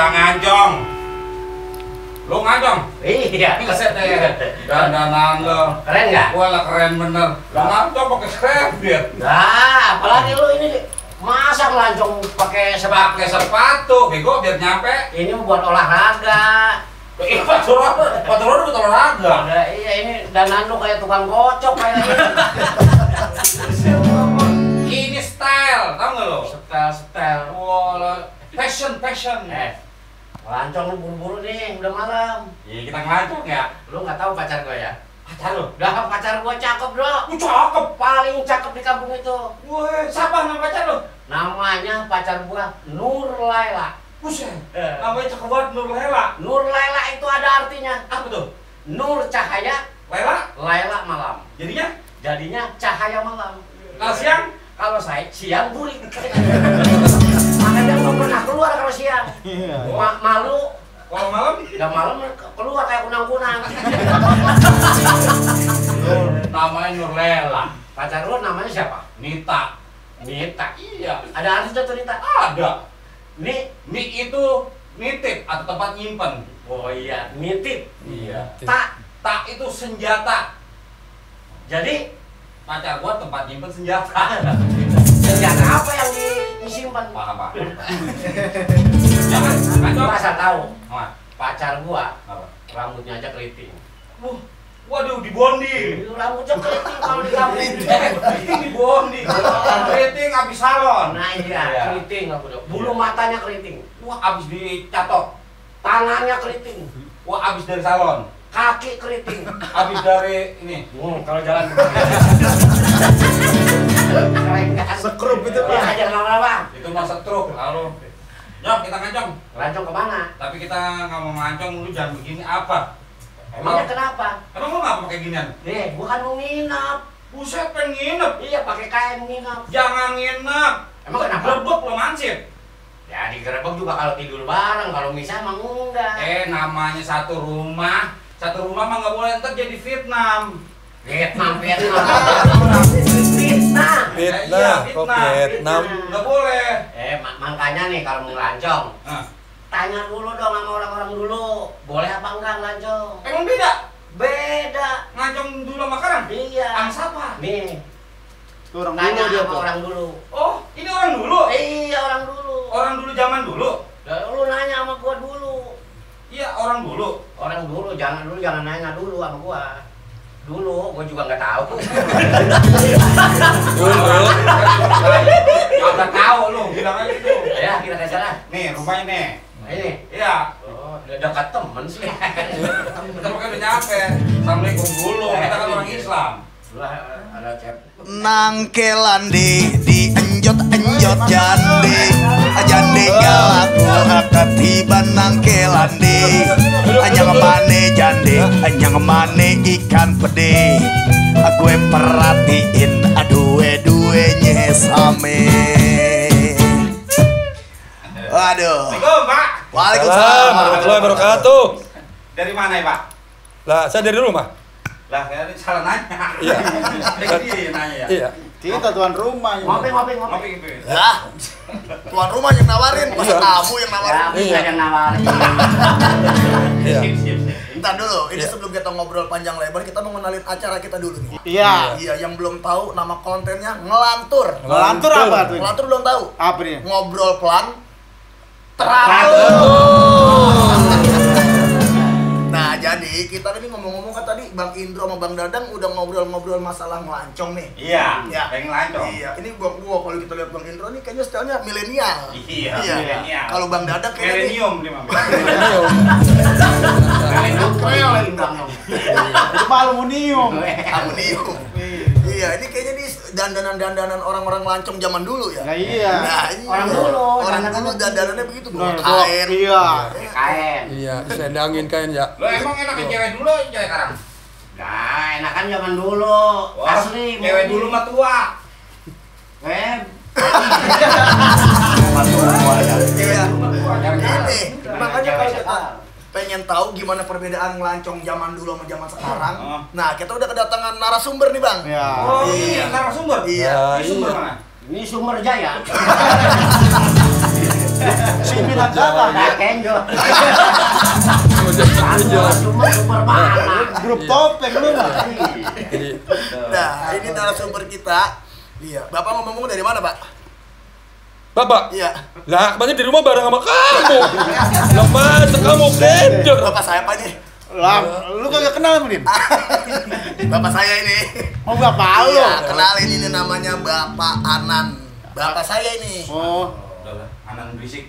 Kita ngancong. Lu ngancong? Iya. Keset deh. Dandanan lo. Keren nggak? Wah lah keren bener. Lu ngancong pakai kredit. Nah, apalagi lu ini masa ngelancong pakai Pakai sepatu, bego biar nyampe. Ini buat olahraga. Sepatu buat olahraga. Iya, ini dandan lu kayak tukang kocok kayak Ini style, tau nggak lo? Setel. Wah, fashion. Ngelancong lu buru-buru nih, udah malam. Iya kita ngancong ya. Lu nggak tahu pacar gue ya? Pacar lo? Dah, pacar gue cakep, Bro. Cakep. Paling cakep di kampung itu. Wah, siapa nama pacar lo? Namanya pacar gua Nur Laila. Buset. Namanya cakep banget Nur Laila. Nur Laila itu ada artinya. Apa tuh? Nur cahaya, Laila? Laila malam. Jadinya Cahaya malam. kalau siang? Kalau saya siang burik. Makanya nggak pernah keluar kalau siang. Malu. Kalau malam? Udah malam keluar kayak kunang-kunang. Namanya Nur Laila. Pacar lu namanya siapa? Nita. Nita. Iya. Ada artinya tuh Nita? Ada. Ni. Itu nitip atau tempat nyimpen. Oh iya, nitip. Iya. Tak itu senjata. Jadi Pacar gua tempat nyimpen senjata. senjata apa yang disimpan? Apa? Jangan, Gua asal tahu. Apa? Pacar gua Apa? rambutnya aja keriting. Waduh, dibonding. Rambutnya keriting kalau di kampung. Keriting dibonding. Keriting habis salon. Nah iya, keriting rambutnya. Bulu matanya keriting. Wah, habis dicatok. Tangannya keriting. Wah, habis dari salon. Kaki keriting. Habis dari ini. Kalau jalan keren kan? Sekrup itu Ya, Pak. jangan lama-lama. Itu masa truk. Lalu, Nyok, kita ngancong. Lancong kemana? Tapi kita nggak mau ngancong, lu jangan begini apa? Emangnya kenapa? Emang lu nggak pakai ginian? Gua kan mau nginap. Buset, pengen nginep. Iya, pakai kain nginap. Jangan nginep. Emang kenapa? Grebek lo mansip. Ya digerebek juga kalau tidur bareng, kalau misah emang enggak. Namanya satu rumah mah nggak boleh ntar jadi Vietnam. Vietnam. Iya, Kok Vietnam? Nggak boleh. Makanya nih kalau mau ngelancong, Nah, tanya dulu dong sama orang-orang dulu, boleh apa enggak ngelancong? emang beda. Beda. Ngancong dulu makanan. Iya. Angsa apa? Nih, Orang tanya dulu dia sama tuh. orang dulu. Oh, ini orang dulu. Iya, orang dulu. Orang dulu zaman dulu. Lu nanya sama gua dulu. Iya, orang dulu. Orang dulu, jangan nanya dulu sama gua. Dulu, gua juga nggak tahu. Nggak tahu lu, bilang aja gitu. Ya, kita ke sana. Nih, rumahnya nih. Ini. Iya. Oh, dekat temen sih. Kita pakai udah nyampe. Assalamualaikum dulu. Kita kan orang Islam. Lah, ada cep. Nangkelan di enjot jande galak ketiban nangkelan anyang mane ikan pede gue perhatiin due-duenya same. Waduh. Assalamualaikum, Pak. Waalaikumsalam warahmatullahi wabarakatuh. Dari mana ya, Pak? Lah, saya dari rumah. Lah, kayaknya salah nanya. Iya. Dia nanya ya. Iya. Kita tuan rumah. Ngopi. Ngopi gitu. Ya, tuan rumah yang nawarin, masa kamu yang nawarin? Ya, bisa yang nawarin. Iya. Ntar dulu, ini sebelum kita ngobrol panjang lebar, kita mau ngenalin acara kita dulu nih. Iya. Yang belum tahu nama kontennya ngelantur. Ngelantur apa tuh? Ngelantur belum tahu. Apa nih? Ngobrol pelan, Nah, jadi kita ini ngomong-ngomong kan tadi Bang Indro sama Bang Dadang udah ngobrol-ngobrol masalah ngelancong nih. Iya. Ya. Pengen lancong. Iya, ini gua kalau kita lihat Bang Indro nih kayaknya stylenya milenial. Iya. Milenial. Kalau Bang Dadang kayaknya Milenium dia mah. Itu mah aluminium. aluminium. Iya, ini kayaknya di dandanan-dandanan orang-orang lancong zaman dulu ya. Nah iya. Nah, ini Orang dulu, Orang dandanan dulu dandanannya begitu, bawa Nah, kain. Iya. Kain. Iya, disendangin kain ya. Lo emang enakan cewek dulu atau cewek sekarang? Nah, enakan zaman dulu. Wah, Asli. cewek dulu mah tua. Cewek Iya. Tua. Ini, makanya kalau kita sekarang. pengen tahu gimana perbedaan ngelancong zaman dulu sama zaman sekarang. Oh. Nah, kita udah kedatangan narasumber nih, Bang. Iya. Oh, Iya. ini narasumber. Iya. Ini sumber mana? Ini Sumber Jaya. Si bilang salah. Kayak kenjo. Iya. Sumber mana? Grup topeng lu mah. Jadi Nah, ini narasumber kita. Iya, Bapak ngomong dari mana, Pak? Bapak, Iya. lah banyak di rumah bareng sama kamu. Lah masa kamu kendor? Bapak saya apa nih? Lah, lu kagak kenal sama dia? Bapak saya ini. Oh, bapak lu. Iya, kenalin ini namanya Bapak Anan. Bapak saya ini. Oh, Udahlah, Anan berisik.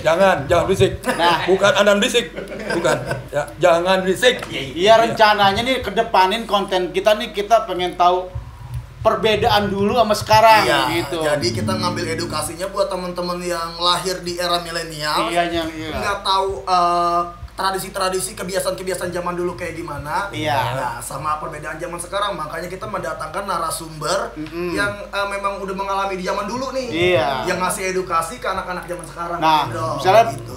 Jangan. Jangan berisik. Nah. Bukan Anan berisik. Bukan. Ya, jangan berisik. iya rencananya nih kedepanin konten kita nih kita pengen tahu perbedaan dulu sama sekarang Iya, gitu. jadi kita ngambil edukasinya buat teman-teman yang lahir di era milenial. Iya. Nggak tahu tradisi-tradisi, kebiasaan-kebiasaan zaman dulu kayak gimana. Iya. Nah, sama perbedaan zaman sekarang, makanya kita mendatangkan narasumber Mm-mm. yang memang udah mengalami di zaman dulu nih. Iya. Yang ngasih edukasi ke anak-anak zaman sekarang. Nah, gitu. misalnya Gitu.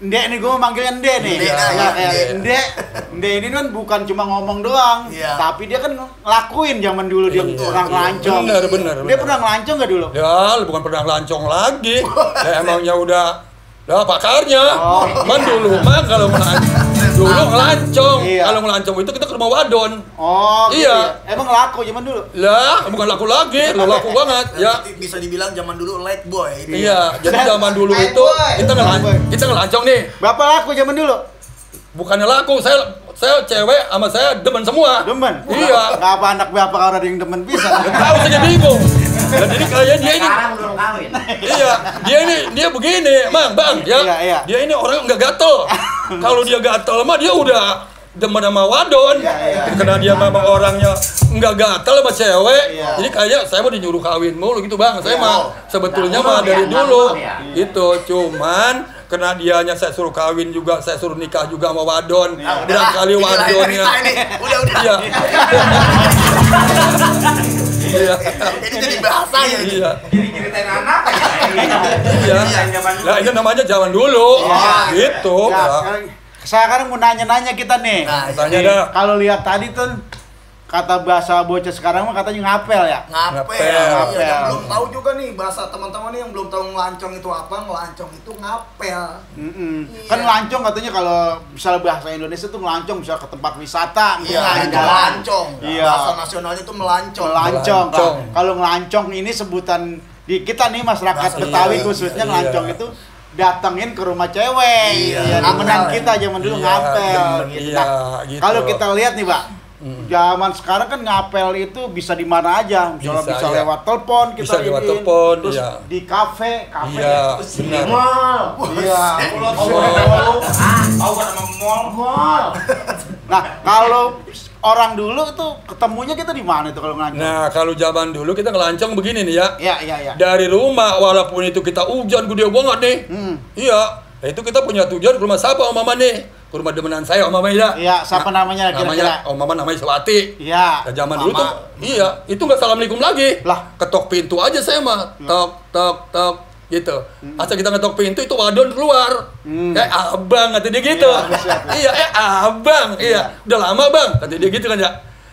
Ndek nih, gue manggilnya Ndek nih. Ndek, Nah, iya, kayak Ndek. Ndek ini kan bukan cuma ngomong doang, Iya. tapi dia kan ngelakuin zaman dulu dia Iya, orang iya. ngelancong. Bener. Dia pernah ngelancong nggak dulu? Ya, lu bukan pernah lancong lagi. Ya emangnya udah pakarnya. Oh. Man dulu mah kalau dulu ngelancong. Iya. Kalau ngelancong itu kita ke rumah wadon. Oh, gitu Iya. ya. Emang laku zaman dulu? Lah, bukan laku lagi, lo laku banget. Ya. Berarti bisa dibilang zaman dulu light boy. Iya, jadi zaman dulu Main itu boy. kita ngelancong nih. Bapak laku zaman dulu? Bukannya laku, saya cewek sama saya demen semua. Demen? Iya. Ngapa anak bapak orang ada yang demen bisa? Tahu saya bingung. Dan jadi kayaknya dia ini Sekarang belum kawin. iya, dia begini, Bang, ya. Iya. Dia ini orang nggak gatel. Kalau dia gatel mah dia udah demen sama wadon. Iya. Karena dia memang orangnya nggak gatel sama cewek. Iya. Jadi kayaknya saya mau dinyuruh kawin mulu gitu, Bang. Saya Iya. mah sebetulnya Nggak mah mau dari ya, dulu. nggak mau ya. Gitu, cuman karena dianya saya suruh kawin juga, saya suruh nikah juga sama wadon. Nah, Berangkali Ini wadonnya. udah. Iya. Iya. Ini jadi bahasa ya. Iya. Jadi ceritain anak aja. Iya. Lah itu namanya zaman dulu. Iya. Gitu. Ya, Ya. sekarang mau nanya-nanya kita nih. Nah, Tanya Nih, dah. kalau lihat tadi tuh kata bahasa bocah sekarang mah katanya ngapel ya. Ngapel. Ngapel. Iya, yang belum tahu juga nih bahasa teman-teman nih yang belum tahu ngelancong itu apa, ngelancong itu ngapel. Iya. Kan ngelancong katanya kalau misalnya bahasa Indonesia tuh ngelancong bisa ke tempat wisata, Iya, misalnya itu jalan. melancong. Iya. Bahasa nasionalnya itu melancong. Melancong. Melancong. Kalau ngelancong ini sebutan di kita nih masyarakat Bahasa Betawi iya, khususnya iya. ngelancong itu datengin ke rumah cewek. Iya, Ya, demenan ngapel. kita zaman dulu Iya, ngapel demen, gitu. iya, Nah, gitu. kalau kita lihat nih, Pak, zaman sekarang kan ngapel itu bisa di mana aja, misalnya Bisa, bisa iya. lewat telepon kita Bisa lewat iniin. telepon, terus iya. di kafe Iya, Di benar. mall. Iya. Tahu kan sama mall? Mall. Nah, kalau orang dulu itu ketemunya kita di mana itu kalau ngelancong? Nah, kalau zaman dulu kita ngelancong begini nih ya. Iya. Dari rumah walaupun itu kita hujan gede banget nih. Iya. Nah, itu kita punya tujuan ke rumah siapa Om Mama nih? Ke rumah demenan saya Om Mama ya. Iya, siapa namanya Namanya kira-kira? Om Mama namanya Sewati. Iya. Nah, zaman Mama. dulu tuh iya, itu nggak assalamualaikum lagi. Lah. Ketok pintu aja saya mah. Tok gitu. Asal kita ngetok pintu itu wadon keluar. Abang kata dia gitu. Iya, abang. Iya. Udah lama, Bang. Kata dia gitu kan ya.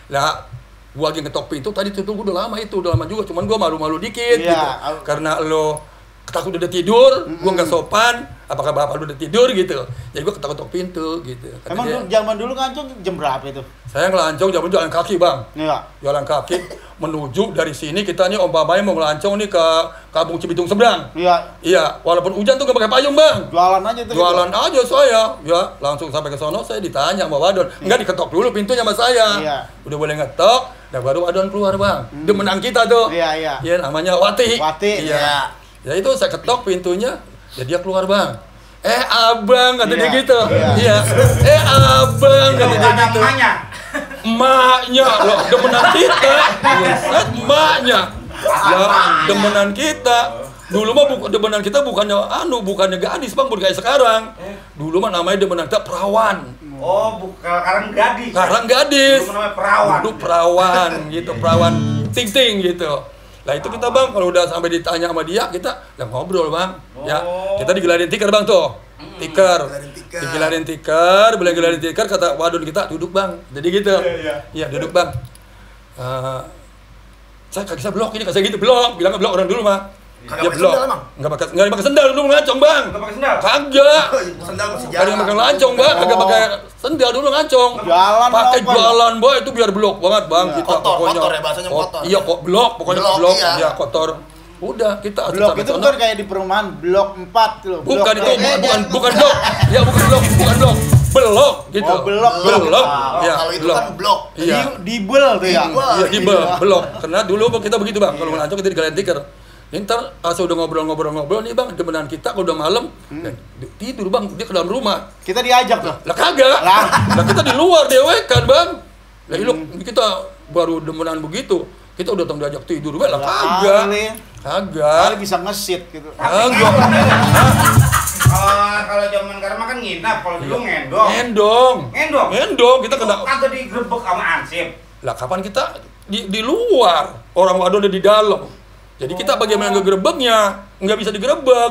Lah, gua lagi ngetok pintu tadi tuh udah lama juga. Cuman gua malu-malu dikit Iya. gitu. Karena lo takut udah tidur, gua nggak sopan. Apakah bapak lu udah tidur gitu? Jadi gua ketok-ketok pintu gitu. Kata Emang dia, dulu, zaman dulu ngelancong jam berapa itu? saya ngelancong jalan kaki, Bang. Iya. Jalan kaki menuju dari sini kita nih umpamanya mau ngelancong nih ke Kampung Cibitung seberang. Iya. Iya, walaupun hujan tuh gak pakai payung, Bang. Jualan aja tuh. Jualan aja saya. Ya, langsung sampai ke sono saya ditanya sama wadon. Enggak diketok dulu pintunya sama saya. Iya. Udah boleh ngetok, dan baru wadon keluar, Bang. Demenan kita tuh. Iya. Ya, namanya Wati. Wati. Iya. Ya itu saya ketok pintunya, ya dia keluar, Bang. Abang kata dia Iya. gitu. Iya. Iya. Abang kata dia Ada gitu. emaknya. Emaknya loh, demenan kita. Emaknya. Ya, demenan kita. Dulu mah demenan kita bukannya gadis, Bang, bukan kayak sekarang. Dulu mah namanya demenan kita perawan. Oh, bukan gadis. Sekarang gadis. Dulu namanya perawan. Dulu perawan gitu, perawan ting-ting gitu. Lah itu kita, Bang, kalau udah sampai ditanya sama dia, kita ya ngobrol, Bang. Ya, kita digelarin tikar, Bang, tuh. Tikar. Digelarin tikar, boleh gelarin tikar, kata wadon kita, duduk, Bang. Jadi gitu. Iya, duduk, Bang. Saya kagak bisa blok ini, kata saya gitu, blok. Bilangnya blok orang dulu mah. Kagak Dia pakai blok. sendal emang? Enggak pakai sendal dulu ngacong, Bang. Enggak pakai sendal. Kagak. Sendal masih Kagak pakai lancong, Bang. Kagak pakai sendal dulu ngacong. Jalan Pakai apa? jualan, Boy, itu biar blok banget, Bang. Kita Kotor ya, bahasanya kotor. Iya, kok blok, pokoknya Blok, blok. iya. Iya, kotor. Udah, kita Blok sampai itu sana. kan kayak di perumahan blok 4 loh. Bukan Blok itu, bukan blok. Ya, bukan blok. Blok gitu. Oh, blok. Blok. Ya, Kalau itu blok. kan blok. Iya. Dibel tuh ya. Iya, di blok. Karena dulu kita begitu, Bang. Kalau ngelancong kita di Galian Tikar. Ntar asal udah ngobrol nih, Bang, demenan kita kalau udah malam tidur, Bang, dia ke dalam rumah. Kita diajak tuh. Lah kagak. Lah kita di luar dewekan, Bang. Lah kita baru demenan begitu. Kita udah tong diajak tidur, lah kagak. Kagak. Kali bisa ngesit gitu. Kagak. Kalau zaman sekarang kan nginap, kalau dulu ngendong. Ngendong, kita kena. Kagak digerebek sama ansip. Lah kapan kita di luar, orang wadon udah di dalam. Jadi kita bagaimana ngegerebeknya? Nggak bisa digerebek.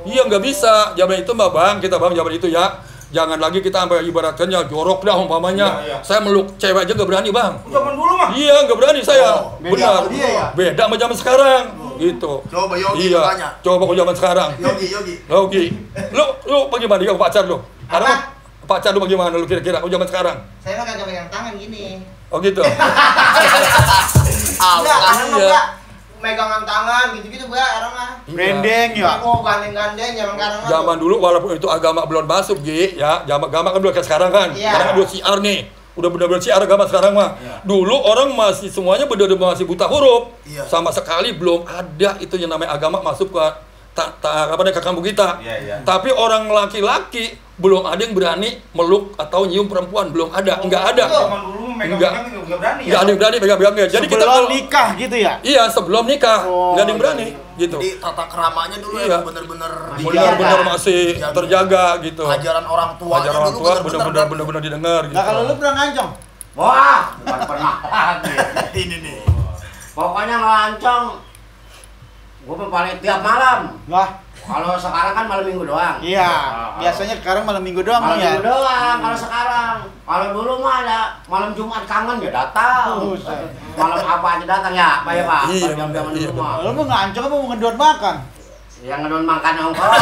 Iya, nggak bisa. Zaman itu Mbak Bang, kita Bang zaman itu ya. Jangan lagi kita sampai ibaratkannya jorok dah umpamanya. Iya. Saya meluk cewek aja nggak berani, Bang. Zaman dulu mah. Iya, nggak berani saya. beda Benar. sama dia ya? Beda sama zaman sekarang. Gitu. Coba Yogi Iya. tanya. Coba ke zaman sekarang. Yogi. Yogi. Lu bagaimana ya pacar lu? Ada pacar lu bagaimana lu kira-kira ke zaman sekarang? Saya mah kagak pegang tangan gini. Oh gitu. Enggak, kadang mah Iya. gua megangan tangan gitu-gitu gua orang mah. Branding ya. Oh, gandeng-gandeng zaman sekarang mah. Zaman dulu walaupun itu agama belum masuk, Gi, ya. Agama kan udah kayak sekarang kan. Iya. Sekarang kan udah siar nih. Udah benar-benar siar agama sekarang mah. Dulu orang masih semuanya benar-benar masih buta huruf. Iya. Sama sekali belum ada itu yang namanya agama masuk ke ke kampung kita. Iya. Tapi orang laki-laki belum ada yang berani meluk atau nyium perempuan, belum ada, enggak ada. Zaman dulu megang-megang nggak berani ya. Enggak ada yang berani pegang-pegang. Jadi kita Sebelum kalau nikah gitu ya. iya, sebelum nikah, Oh, enggak ada yang berani gitu. Jadi tata keramanya dulu Iya. ya bener-bener Benar-benar masih Dijaga. terjaga gitu. ajaran orang tuanya Ajaran orang dulu tua bener-bener benar-benar didengar gitu. Nah, kalau lu pernah ngancong? Wah, bukan pernah lagi. ini nih. Pokoknya ngelancong gua mah paling tiap malam. Lah, Kalau sekarang kan malam minggu doang. iya. Biasanya sekarang malam minggu doang Malam ya. minggu doang kalau sekarang. Kalau dulu mah ada malam Jumat kangen ya datang. Buset. Malam apa aja datang ya, Pak ya Pak. Iya, Kalau jam-jam iya, dulu mah. Lu mau ngancong apa mau ngedon makan? Yang ngedon makan nongkrong.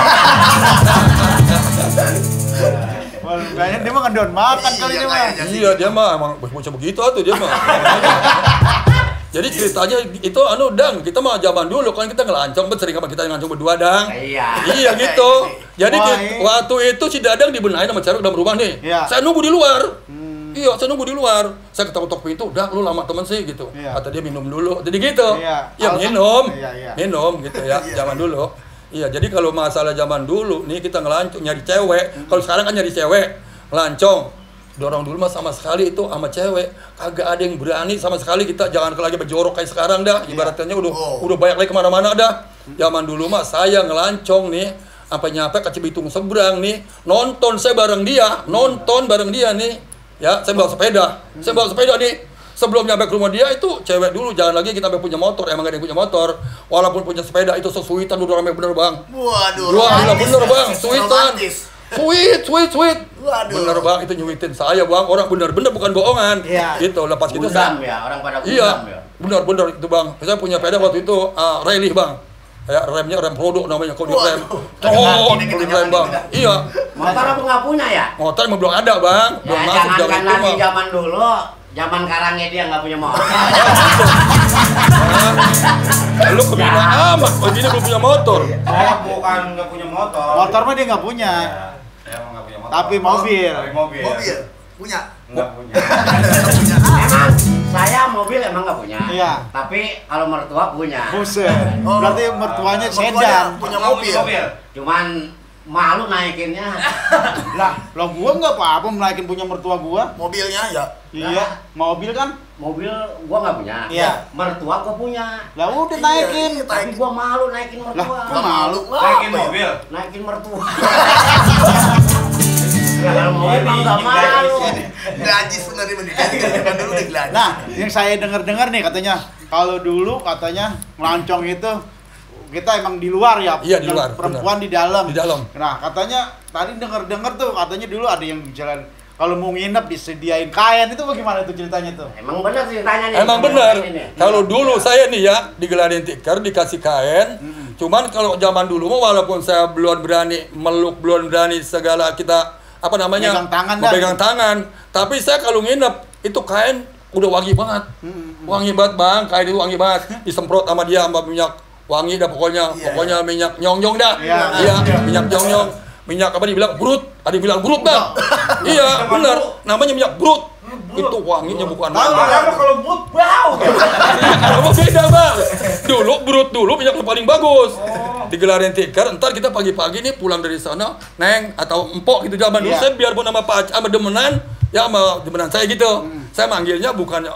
Wah, kayaknya dia mau ngedon makan kali Iya, ini mah. kayaknya. Iya, dia mah emang bocah begitu atuh dia mah. Jadi ceritanya itu Dang, kita mah zaman dulu kan kita ngelancong, sering sama kita ngelancong berdua, Dang. Iya. Iya gitu. Jadi Wah, waktu itu si Dadang dibenahin sama cewek dalam rumah nih. Iya. Saya nunggu di luar. Iya, saya nunggu di luar. Saya ketok-ketok pintu, udah lu lama temen sih gitu. Iya. Kata dia minum dulu. Jadi gitu. Iya. Ya minum. Iya. Minum gitu ya, zaman dulu. Iya, jadi kalau masalah zaman dulu nih kita ngelancong nyari cewek. Kalau sekarang kan nyari cewek, ngelancong. Dorong dulu mah sama sekali itu sama cewek kagak ada yang berani sama sekali. Kita jangan lagi berjorok kayak sekarang dah. Ibaratnya udah banyak lagi kemana-mana dah. Zaman dulu mah saya ngelancong nih sampai nyampe ke Cibitung seberang nih, nonton bareng dia nih. Ya, saya bawa sepeda nih. Sebelum nyampe ke rumah dia itu cewek dulu, jangan lagi kita sampai punya motor. Emang gak ada yang punya motor. Walaupun punya sepeda itu sesuitan udah rame bener, Bang. Waduh. Wah, gila romantis. bener, Bang. Suitan. Romantis. Sweet. Waduh. Bener, Bang, itu nyuitin saya, Bang. Orang bener-bener bukan bohongan. Iya. Gitu, lepas gitu Gundam ya, orang pada Iya, gundam ya. bener itu, Bang. Saya punya sepeda waktu itu rally, Bang. Ya, remnya rem produk namanya, kode Waduh. rem. Oh, kode rem, Bang. Iya. Motor aku nggak punya ya? Motor emang belum ada, Bang. Ya Belum masuk jangankan zaman itu, lagi Bang. zaman dulu, zaman karangnya dia nggak punya motor. Lu kebina amat, begini belum punya motor. Saya bukan nggak punya motor. Motor mah dia nggak punya. Saya emang nggak punya motor. Tapi mobil. Tapi mobil. Mobil punya. Nggak punya. Emang saya mobil emang nggak punya. Iya. Tapi kalau mertua punya. Buset. Berarti mertuanya sedan. punya Nggak mobil. Cuman malu naikinnya. Lah, gua nggak apa-apa naikin punya mertua gua. Mobilnya ya. Iya, mobil kan. Mobil gua nggak punya. Iya. Mertua gua punya. Lah udah Iya, naikin. iya. Tapi gua malu naikin Lah, mertua. kok malu? Naikin Apa ya? mobil. Naikin mertua. Ya, kalau mobil mah nggak malu. Gaji sebenarnya mendidih. Kan dulu udah gaji. Nah, yang saya dengar-dengar nih katanya, kalau dulu katanya ngelancong itu kita emang di luar ya. Iya, di luar, Perempuan di dalam. Di dalam. Nah, katanya tadi dengar-dengar tuh katanya dulu ada yang jalan kalau mau nginep disediain kain, itu bagaimana itu ceritanya tuh? Emang bener ceritanya nih. Emang benar. Ini nih. Kalau dulu saya nih ya di Gelaran Tikar dikasih kain, Cuman kalau zaman dulu mah walaupun saya belum berani meluk, belum berani segala kita apa namanya pegang tangan, tapi saya kalau nginep itu kain udah wangi banget. Wangi banget bang, kain itu wangi banget. Disemprot sama dia sama minyak wangi dah pokoknya. Pokoknya minyak nyong-nyong dah. Iya, minyak nyong-nyong. Minyak apa dibilang brut? Ada yang bilang brut bang. Iya, benar. Namanya minyak brut. Itu wanginya bukan main. Kalau brut bau. Kalau beda bang. Dulu brut dulu minyak yang paling bagus. Digelarin tikar, ntar kita pagi-pagi nih pulang dari sana, Neng atau Empok gitu zaman dulu saya biarpun nama Pak sama demenan, ya sama demenan saya gitu. Saya manggilnya bukannya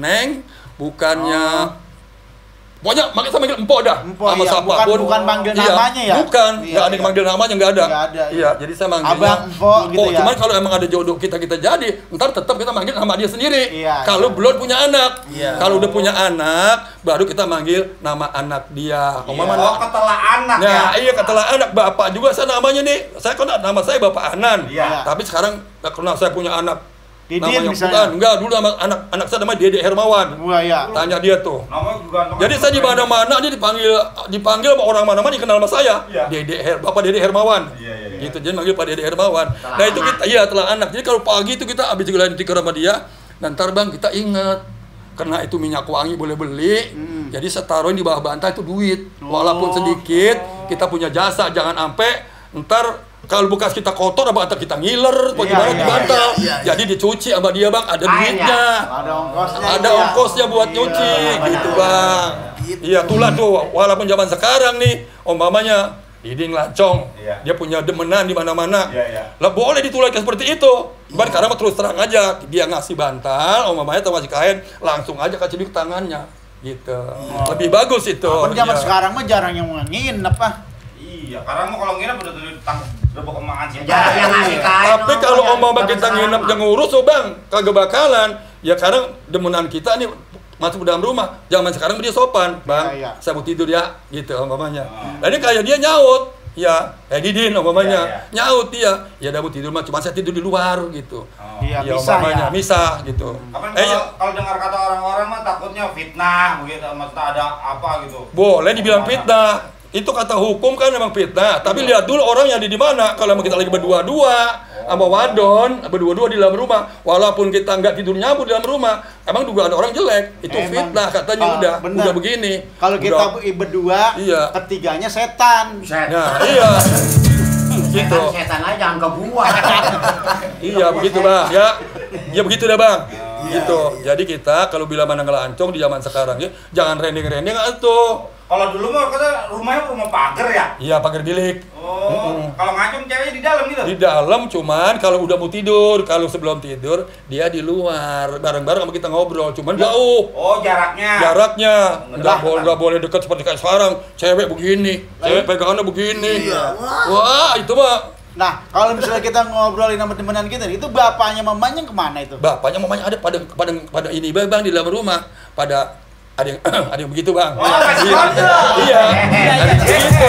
Neng, bukannya pokoknya makanya saya manggil Empok dah. Sama siapapun. Bukan manggil namanya ya? Bukan, nggak ada yang manggil namanya, nggak ada. Iya, jadi saya manggilnya Abang Empok gitu ya. Cuman kalau emang ada jodoh kita jadi, ntar tetap kita manggil nama dia sendiri. Kalau iya. belum punya anak. Kalau udah punya anak, baru kita manggil nama anak dia. Ketelah anak ya. ya. Iya, ketelah anak. Bapak juga saya namanya nih. Saya kan nama saya Bapak Anan. Iya. Tapi sekarang karena saya punya anak Didin namanya misalnya. bukan, enggak, dulu nama anak saya namanya Dede Hermawan. Wah ya. Tanya dia tuh. Namanya juga Jadi saya di mana-mana dia dipanggil sama orang mana-mana dikenal sama saya. Iya. Bapak Dede Hermawan. Iya. Gitu, jadi manggil Pak Dede Hermawan. Nah, itu kita telah anak. Jadi kalau pagi itu kita habis digelarin tikar sama dia, dan ntar bang kita ingat karena itu minyak wangi boleh beli. Jadi saya taruhin di bawah bantal itu duit. Walaupun sedikit, kita punya jasa, jangan sampai ntar kalau bekas kita kotor, apa kita ngiler, gimana di bantal. Jadi dicuci sama dia bang, ada duitnya. Ada ongkosnya buat nyuci, gitu bang. Iya, itulah tuh. Walaupun zaman sekarang nih, umpamanya Diding Lancong, dia punya demenan di mana-mana. Lah boleh ditulakkan seperti itu. Cuman karena terus terang aja, dia ngasih bantal, umpamanya atau ngasih kain, langsung aja kasih di tangannya, gitu. Lebih bagus itu. Zaman sekarang mah jarang yang nginep ah. Iya, karena mau kalau nginep udah ditangkap bawa kemakan sih. Jarang yang ngasih kain. Tapi kalau umpama kita nginep yang ngurus, oh bang, kagak bakalan. Ya karena demenan kita nih masuk ke dalam rumah. Zaman sekarang dia sopan, bang. Saya mau tidur ya, gitu umpamanya. Nah ini kayak dia nyaut, ya, Didin umpamanya, nyaut dia. Ya udah mau tidur mah, cuma saya tidur di luar gitu. Iya, ya, bisa umpamanya, ya. bisa gitu. Kalau dengar kata orang-orang mah takutnya fitnah, begitu, maksudnya ada apa gitu. Boleh dibilang fitnah. Itu kata hukum kan memang fitnah, tapi lihat dulu orangnya di mana. Kalau kita lagi berdua-dua sama wadon, berdua-dua di dalam rumah, walaupun kita nggak tidur nyambut di dalam rumah, emang juga ada orang jelek, itu fitnah katanya. Udah begini. Kalau kita berdua, ketiganya setan. Nah, iya. Gitu. Setan aja jangan kebuah. Iya, begitu bang. Ya begitu dah bang. Gitu. Jadi kita kalau bila mana ngelancong di zaman sekarang ya, jangan rending-rending atuh. Kalau dulu mah kata rumahnya rumah pagar ya? Iya, pagar bilik. Kalau ngacung ceweknya di dalam gitu? Di dalam, cuman kalau udah mau tidur, kalau sebelum tidur dia di luar bareng-bareng sama kita ngobrol, cuman jauh. Oh, jaraknya. Nggak boleh dekat seperti kayak sekarang. Cewek begini, cewek pegangannya begini. Wah, itu mah. Nah, kalau misalnya kita ngobrolin sama temenan kita, itu bapaknya mamanya kemana itu? Bapaknya mamanya ada pada ini bang di dalam rumah, ada yang begitu bang. Iya, begitu.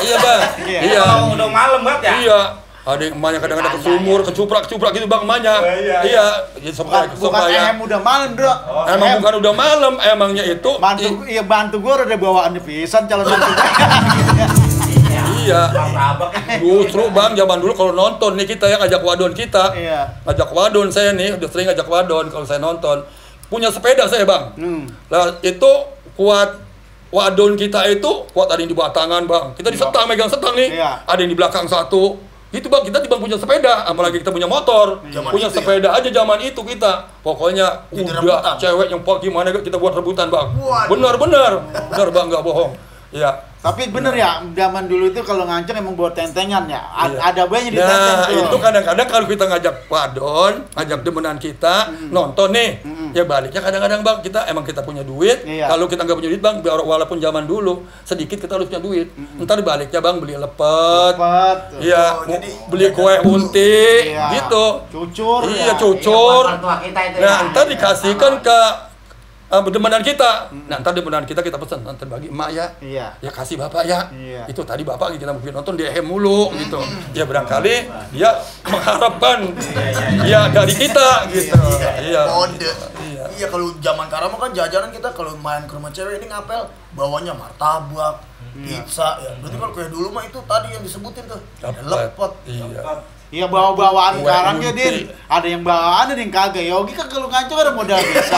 Iya bang. Iya. Kalau udah malam banget ya. Iya. Ada yang emaknya kadang-kadang ke sumur, kecuprak gitu bang emaknya. Iya. Bukan udah malam bro. Emang bukan udah malam, emangnya itu. Bantu gue udah bawaan pisan calon mantu. Iya. Justru bang, zaman dulu kalau nonton nih kita yang ngajak wadon kita. Ngajak wadon saya nih, udah sering ngajak wadon kalau saya nonton. Punya sepeda saya bang. Lah itu kuat wadon kita itu kuat, ada yang di bawah tangan bang. Kita disetang, megang setang nih. Ada yang di belakang satu. Itu bang, kita tiba punya sepeda, apalagi kita punya motor. Punya sepeda aja zaman itu kita. Pokoknya udah cewek yang gimana kita buat rebutan bang. Benar bang, nggak bohong. Iya. Tapi bener ya, zaman dulu itu kalau nganceng emang buat tentengan ya. Ada banyak di tenteng Nah, tuh. itu kadang-kadang kalau kita ngajak wadon, ngajak demenan kita, nonton nih, ya baliknya kadang-kadang bang, kita punya duit. Kalau kita nggak punya duit bang, walaupun zaman dulu, sedikit kita harus punya duit. Ntar baliknya bang, beli lepet. Iya, beli kue unti, gitu. Cucur. Iya, cucur. Nah, ntar dikasihkan ke demenan kita. Nah, ntar demenan kita pesan, ntar bagi emak ya. Ya kasih bapak ya. Itu tadi bapak kita mungkin nonton dia mulu gitu. Ya barangkali dia mengharapkan ya dari kita gitu. Iya. Iya, kalau zaman sekarang mah kan jajanan kita kalau main ke rumah cewek ini ngapel bawanya martabak, pizza ya. Berarti kalau kayak dulu mah itu tadi yang disebutin tuh. Lepot. Iya. Iya bawa-bawaan Kue sekarang ya putih. Din. Ada yang bawaan, ada yang kagak. Yogi kan kalau ngancung ada modal bisa.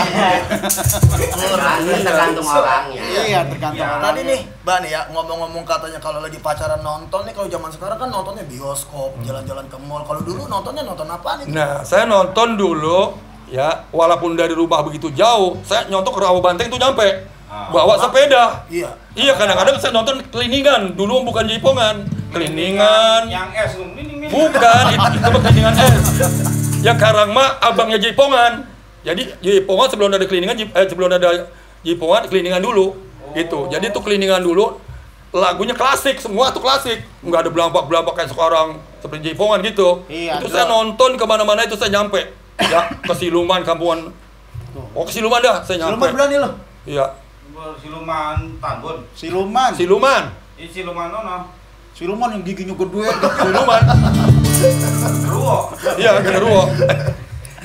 Tergantung orangnya. Iya, tergantung Ya. orang. Tadi nih, Mbak nih ya, ngomong-ngomong katanya kalau lagi pacaran nonton nih, kalau zaman sekarang kan nontonnya bioskop, jalan-jalan ke mall. Kalau dulu nontonnya nonton apaan itu? Nah, saya nonton dulu ya, walaupun dari rumah begitu jauh, saya nyontok ke Rawa Banteng tuh nyampe. Bawa sepeda. Iya. Iya, kadang-kadang saya nonton keliningan, dulu bukan jaipongan. Keliningan. Yang es ini. Bukan, itu mah keliningan es. Yang Karang mah abangnya jaipongan. Jadi jaipongan sebelum ada keliningan, sebelum ada jaipongan, keliningan dulu. Gitu. Jadi itu keliningan dulu. Lagunya klasik, semua tuh klasik. Nggak ada belampak-belampak kayak sekarang seperti jaipongan gitu. Iya, Itu tuh. saya nonton kemana-mana itu saya nyampe. Ya, ke Siluman, kampungan. Oh, ke Siluman dah, saya nyampe. Siluman berani lo. Iya, Siluman Tambun. Siluman. Siluman. Ini siluman nono. Siluman yang giginya gede. Siluman. Ruwo. Iya, Genderuwo.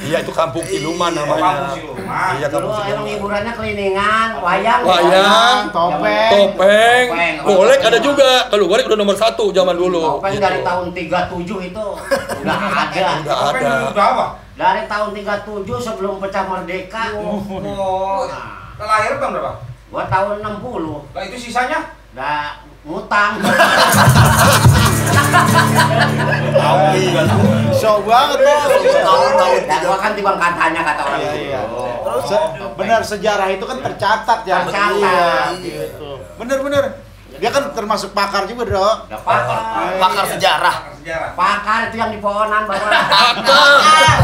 Iya, itu kampung Siluman Kampung namanya. Siluman. Iya, Dulu kampung emang Siluman. hiburannya keliningan, wayang. Wayang, topeng. Topeng, Topeng. golek ada juga. Kalau golek udah nomor 1 zaman dulu. Topeng Gitu. dari tahun 37 itu udah ada. Udah Apa ada. yang udah apa? Dari tahun 37 sebelum pecah merdeka. Oh, lahir tahun berapa? Gua tahun 60. Lah itu sisanya? Udah ngutang. Show banget tuh. Tahun-tahun Dan gua kan timbang katanya kata orang Iya, iya. dulu. Benar sejarah itu kan tercatat ya. Tercatat. Iya, gitu. Bener. Dia kan termasuk pakar juga, Bro. Udah pakar. pakar sejarah. Sejarah. Pakar itu yang di pohonan bawa.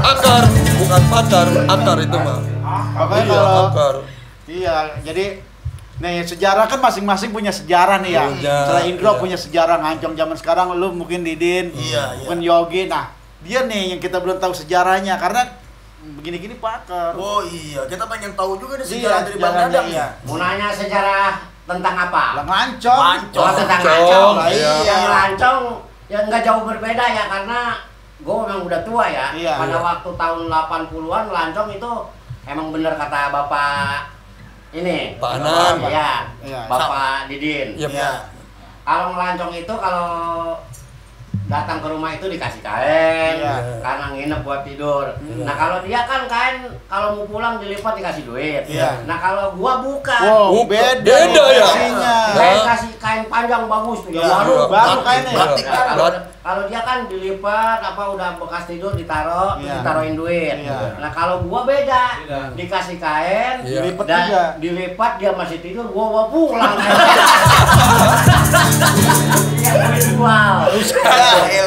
Akar, bukan pacar, akar itu mah. Makanya Iya, kalau akar. iya, jadi nih sejarah kan masing-masing punya sejarah nih ya. Punya, Setelah Indro iya. punya sejarah ngancong zaman sekarang, lu mungkin Didin, Iya, mungkin Yogi. Nah, dia nih yang kita belum tahu sejarahnya karena begini-gini pakar. Oh iya, kita pengen tahu juga nih Iya, sejarah dari Bang sejarahnya, Dadang. iya. Mau nanya sejarah tentang apa? Lah ngancong. Ngancong. Oh, tentang Lancong, lancong. iya. Yang lancong ya nggak jauh berbeda ya karena gue memang udah tua ya. Iya, Pada iya. waktu tahun 80-an lancong itu emang bener kata Bapak ini. Pak Anam. Iya. Iya. Bapak Didin. Iya. Iya. Kalau ngelancong itu kalau datang ke rumah itu dikasih kain Iya. karena nginep buat tidur. Nah kalau dia kan kain kalau mau pulang dilipat dikasih duit. Iya. Nah kalau gua bukan. Wow, Bukan. beda Beda ya? versinya. Saya kasih kain panjang bagus tuh, yang Iya. baru. Baru kainnya. Batik. Nah, kalau, Batik. kalau dia kan dilipat apa udah bekas tidur ditaruh, terus Iya. ditaruhin duit. Iya. Nah kalau gua beda, Beda. dikasih kain, Iya. Dilipat dan juga. dilipat dia masih tidur, gua bawa pulang. Dia jual.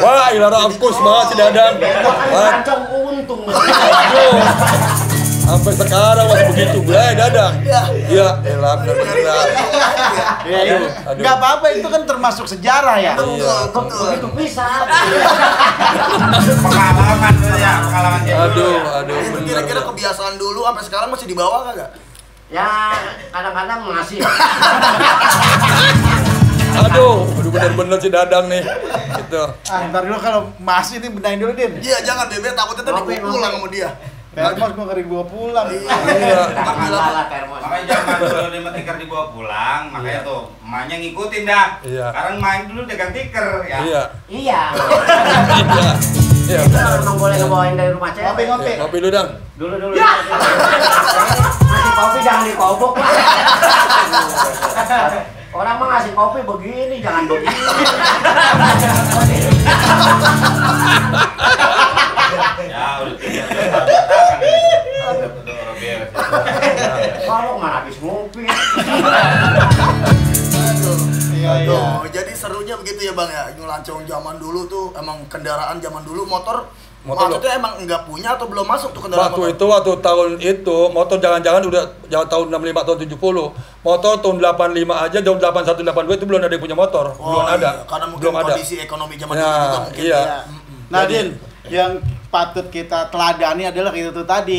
Wah, ilah rampus banget si Dadang. Besok kan Wah, lancong untung. aduh. Sampai sekarang masih begitu, Blay Dadang. Iya, elah benar-benar. Ya, itu. Aduh. Nggak apa-apa, itu kan termasuk sejarah ya. Iya. Begitu bisa. Pengalaman ya, pengalaman jadi. Aduh, Itu benar. kira-kira kebiasaan dulu sampai sekarang masih dibawa kagak? Ya kadang-kadang masih. Aduh, benar-benar si Dadang nih. Gitu. Ntar dulu kalau masih nih bedain dulu, Din. Iya, jangan Bebe takutnya tadi Ngopi, dibawa pulang ngopi. sama dia. Termos gua ngeri gua pulang. Iya. Jangan salah termos. Makanya zaman dulu dia tikar dibawa pulang, makanya tuh emaknya ngikutin dah. Iya. Sekarang main dulu dagang tikar ya. Iya. Iya. Iya. Iya. Itu memang boleh ngebawain dari rumah cewek. Ngopi-ngopi. Kopi lu, Dang. Dulu. Ngasih kopi jangan dikobok lah. Orang mah ngasih kopi begini, jangan begini. Ya, udah tiga tangan ini. Udah orang beres. Kalau mana habis ngopi. Iya, iya. Tuh, jadi serunya begitu ya Bang ya. Nyulancong zaman dulu tuh emang kendaraan zaman dulu motor maksudnya emang enggak punya atau belum masuk tuh kendaraan Waktu motor? itu, waktu tahun itu, motor jangan-jangan udah tahun 65 tahun 70. Motor tahun 85 aja, tahun 81 82 itu belum ada yang punya motor. Oh, Belum ada. iya, karena mungkin Belum ada. kondisi ekonomi zaman Ya, dulu juga mungkin. iya. ya. Nah, Jadi- Din, yang patut kita teladani adalah itu tuh tadi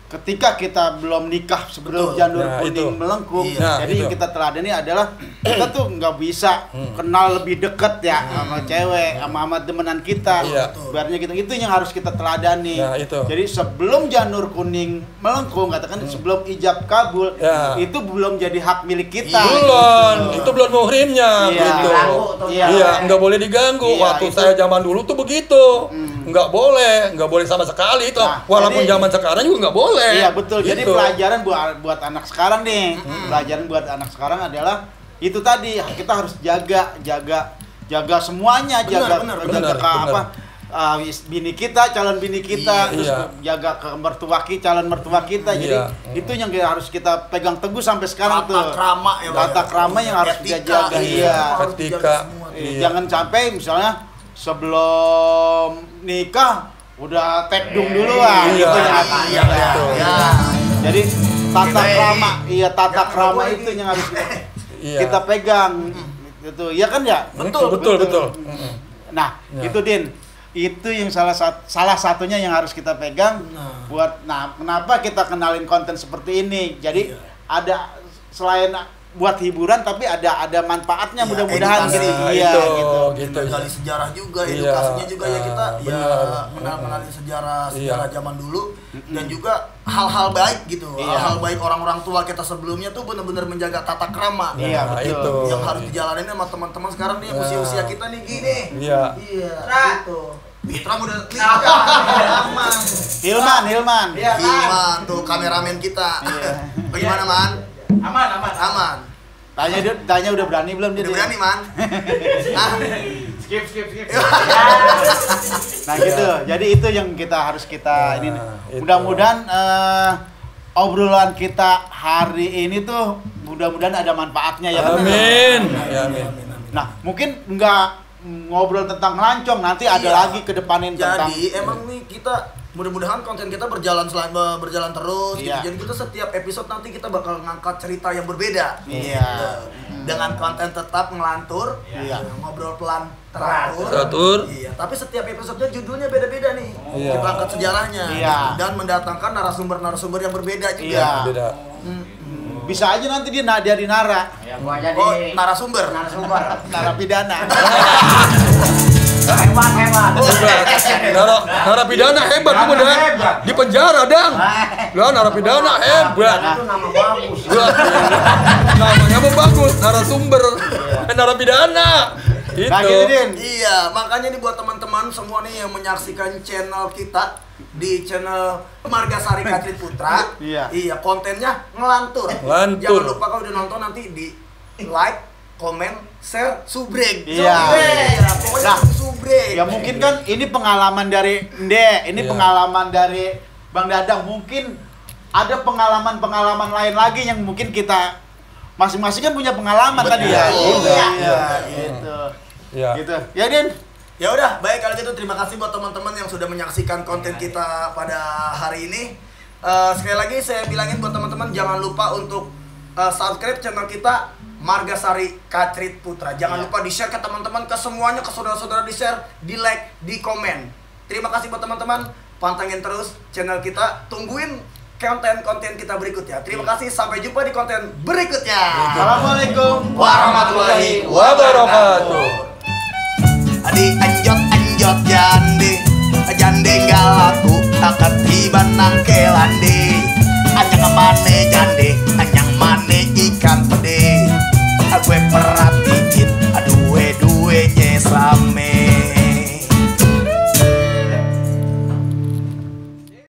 ketika kita belum nikah sebelum janur Nah, kuning itu. melengkung, Iya, jadi itu. yang kita teladani adalah kita tuh nggak bisa kenal lebih deket ya sama cewek, sama temenan kita. Iya. Biarnya gitu, itu yang harus kita teladani. Nah, itu. Jadi sebelum janur kuning melengkung, katakan sebelum ijab kabul, Ya. itu belum jadi hak milik kita. Belum, itu belum muhrimnya Iya. gitu. Diganggu tuh. Iya, nggak boleh diganggu. Iya, Waktu itu. saya zaman dulu tuh begitu. Nggak boleh sama sekali itu. Nah, Walaupun jadi- zaman sekarang juga nggak boleh. Iya betul. Jadi Gitu. pelajaran buat anak sekarang nih. Pelajaran buat anak sekarang adalah itu tadi, kita harus jaga semuanya, jaga benar. bini kita, calon bini kita, terus Iya. jaga ke calon mertua kita. Jadi Iya. itu yang harus kita pegang teguh sampai sekarang Tata tuh. krama ya, Bang. Tata krama yang harus kita Etika, jaga. iya. Iya. Harus Ketika dijaga semua. iya. Jangan sampai misalnya sebelum nikah udah tekdung duluan. Iya. Itu yang Iya, Betul. ya. jadi tata Kita krama, iya tata jangan krama lupa itu ini. yang harus Iya. kita pegang. Gitu. Iya kan ya? Betul. Nah, Ya. itu Din. Itu yang salah satunya yang harus kita pegang kenapa kita kenalin konten seperti ini. Jadi ada selain buat hiburan tapi ada manfaatnya Iya, mudah-mudahan edukasi. gitu. Nah, Iya itu. gitu. Gitu. Gali sejarah juga, Iya. edukasinya juga ya kita Benar. kenalin sejarah Iya. zaman dulu dan juga hal-hal baik gitu. Iya. Hal-hal baik orang-orang tua kita sebelumnya tuh benar-benar menjaga tata krama. Iya, Nah, betul. itu. Yang harus dijalanin sama teman-teman sekarang nih, Nah. usia-usia kita nih gini. Iya. Iya, Tra. gitu. Mitra udah nikah. Aman. Hilman. Hilman tuh kameramen kita. Iya. Bagaimana, Man? Aman. Tanya udah berani belum dia? Udah berani, Man? Hah? Skip. Nah gitu, jadi itu yang harus kita ini. itu. Mudah-mudahan obrolan kita hari ini tuh mudah-mudahan ada manfaatnya ya. kan? Amin. Ya, amin. Nah mungkin nggak ngobrol tentang ngelancong, nanti ada Iya. lagi ke depanin tentang. Jadi emang nih kita mudah-mudahan konten kita berjalan terus gitu. Iya. Jadi kita setiap episode nanti kita bakal ngangkat cerita yang berbeda. Iya. Dengan konten tetap ngelantur, Iya. ngobrol pelan teratur. Teratur. Iya, tapi setiap episodenya judulnya beda-beda nih. Iya. Kita angkat sejarahnya Iya. dan mendatangkan narasumber-narasumber yang berbeda juga. Iya. Beda. Bisa aja nanti dia dinara Ya gua jadi Oh, narasumber. narasumber. narapidana. Hebat. Narapidana hebat kamu dah. Di penjara, Dang. Lah narapidana hebat. Itu nama bagus. Wah, namanya mau bagus, narasumber. Narapidana. Itu. Nah gitu Din. Iya, makanya nih buat teman-teman semua nih yang menyaksikan channel kita di channel Margasari Katrit Putra. Iya. Iya, kontennya ngelantur. Ngelantur. Jangan lupa kalau udah nonton nanti di like, komen, share, subrek. Iya. Iya, pokoknya Nah, subrek. Ya mungkin kan ini pengalaman dari Nde, ini Iya. pengalaman dari Bang Dadang. Mungkin ada pengalaman-pengalaman lain lagi yang mungkin kita masing-masing kan punya pengalaman tadi ya. Betul. Iya, gitu. Ya. Gitu. Ya Din. Ya udah, baik kalau gitu terima kasih buat teman-teman yang sudah menyaksikan konten kita pada hari ini. Sekali lagi saya bilangin buat teman-teman jangan lupa untuk subscribe channel kita Margasari Katrit Putra. Jangan lupa di-share ke teman-teman, ke semuanya, ke saudara-saudara di-share, di-like, di-komen. Terima kasih buat teman-teman. Pantengin terus channel kita. Tungguin konten-konten kita berikutnya. Terima kasih, sampai jumpa di konten berikutnya. Assalamualaikum Warahmatullahi Wabarakatuh. Adi anjot jande galaku akan tiba nang kelande anyang mane ikan pede gue perhatiin aduh duenya same